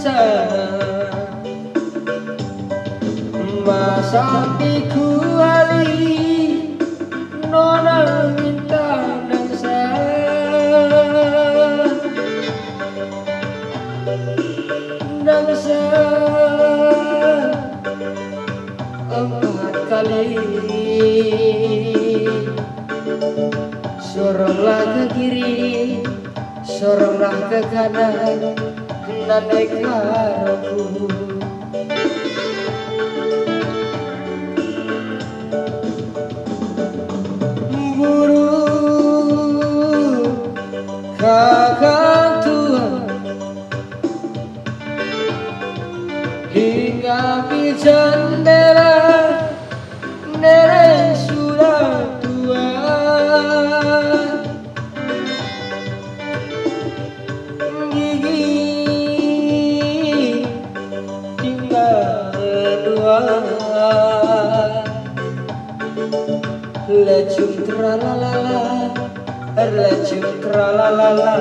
sana Masapiku ali nona minta nangsa Nangsa empat kali Soronglah ke kiri Soronglah ke kanan Nandai karaku Kakak tua hingga di jendela nenek sudah tua gigi tinggal dua lecung tralalala Lecung tralalala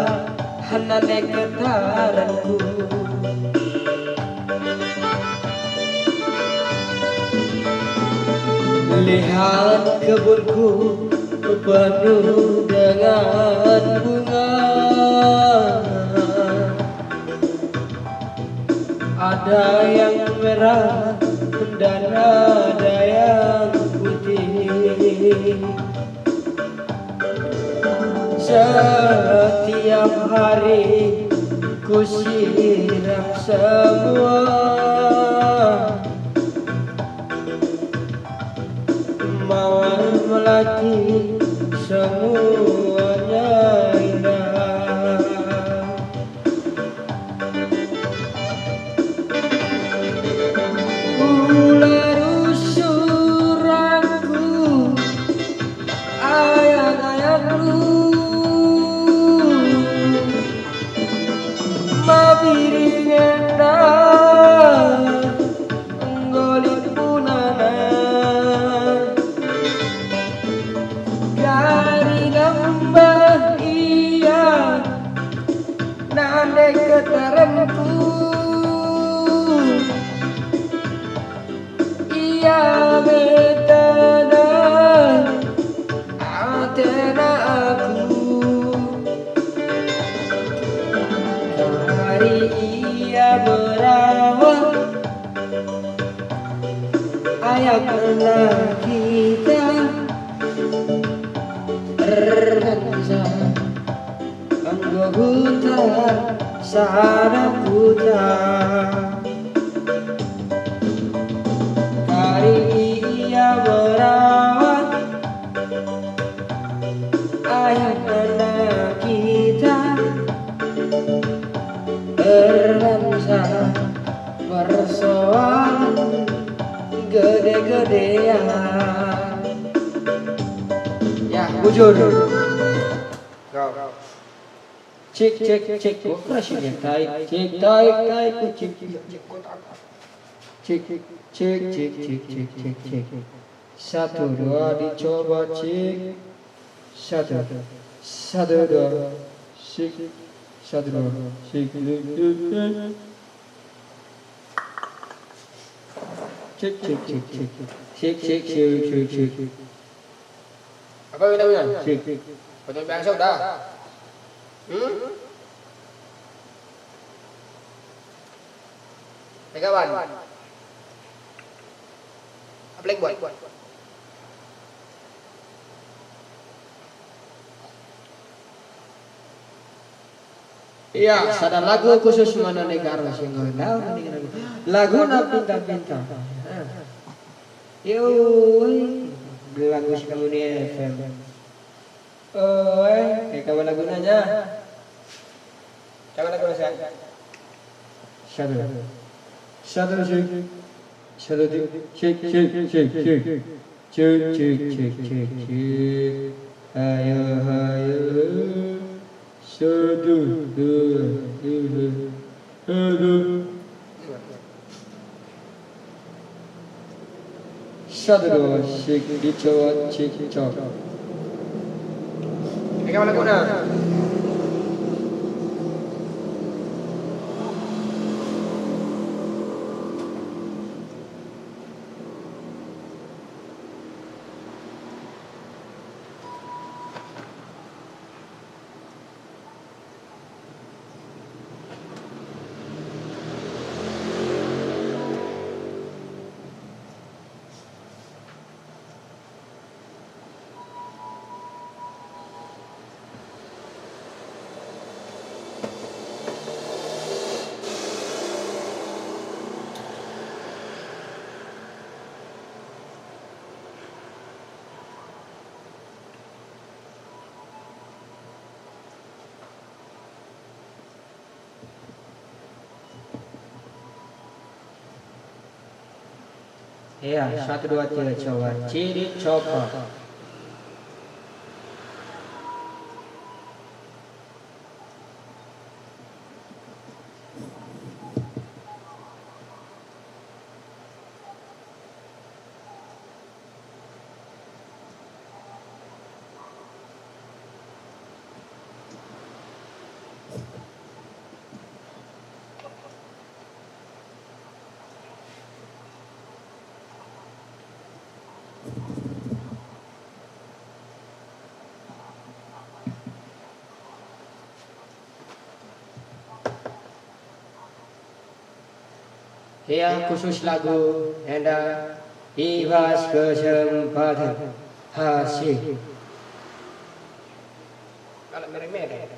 hanane getaranku Lihat kebunku penuh dengan bunga Ada yang merah dan ada yang putih Setiap hari ku siram semua Mawar melati semuanya indah Ular usur aku ayang-ayangku Mabiringena nggolit punana Gari nambah iya nande ketaranku Iya betana atena aku Ia berawal ayaklah kita Ranza Anggo buta Sana buta Hari ia berawal ayaklah kita Ranza persoalan gede-gedean Ya bujur Cek cek cek Presiden taik cek taik taik cek cek cek cek cek cek cek cek Satu dua dicoba cek Satu dua cek Satu dua cek Cek cek cek cek cek cek cek cek cek apa bina cek betul biasa udah kawan apa lagi buat iya sadar lagu khusus mana negara singgung lagu na pinta-pinta yoi lagu kamu di FM kayak kawan lagu nanya kawan lagu nanya satu cek ayo satu dua cek dicoba cek kayak mana guna Ya, 1, 2, 3 coba. Ciri coba. Yang khusus lagu Enda Ibas kesempatan hasil. Kalau merah-merah.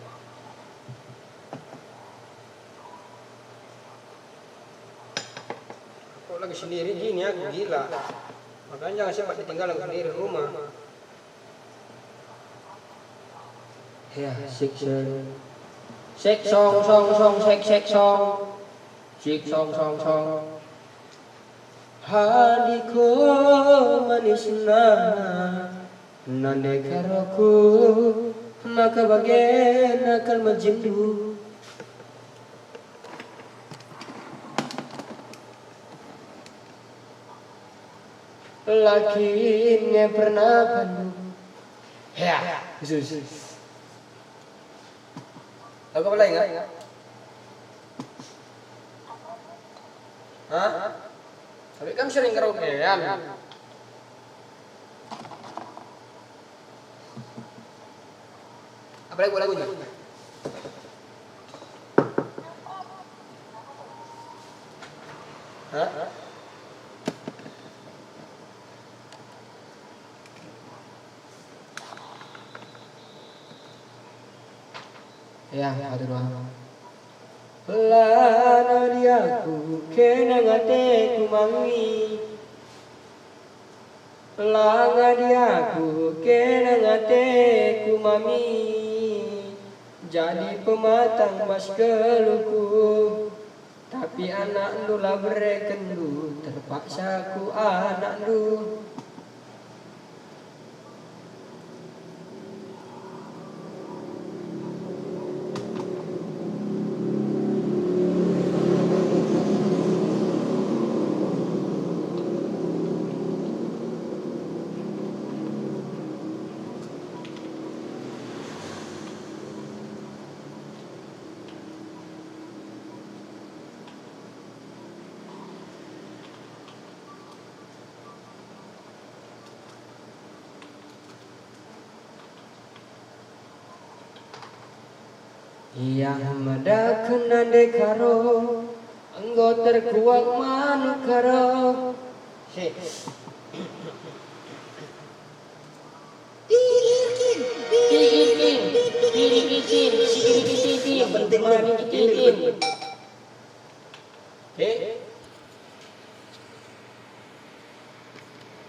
Kok lagi sendiri gini aku gila. Makanya jangan sempat ditinggal sendiri rumah. Ya, sik song sik song. Cik song hadiko manisna nande karoku maka bagen akan menjindu lakinya pernah penuh ya lagu apa lagi enggak? Hah? Tapi kan sering karaokean. Apa lagunya? Hah? Ya, aduh. Lana diaku kenangate kumangi Langa diaku kenangate kumami Jadi pematang mas keluku Tapi anak nula berekendu Terpaksa ku anak nu Yang madakan nande karo Anggo terkuak manu karo Yang penting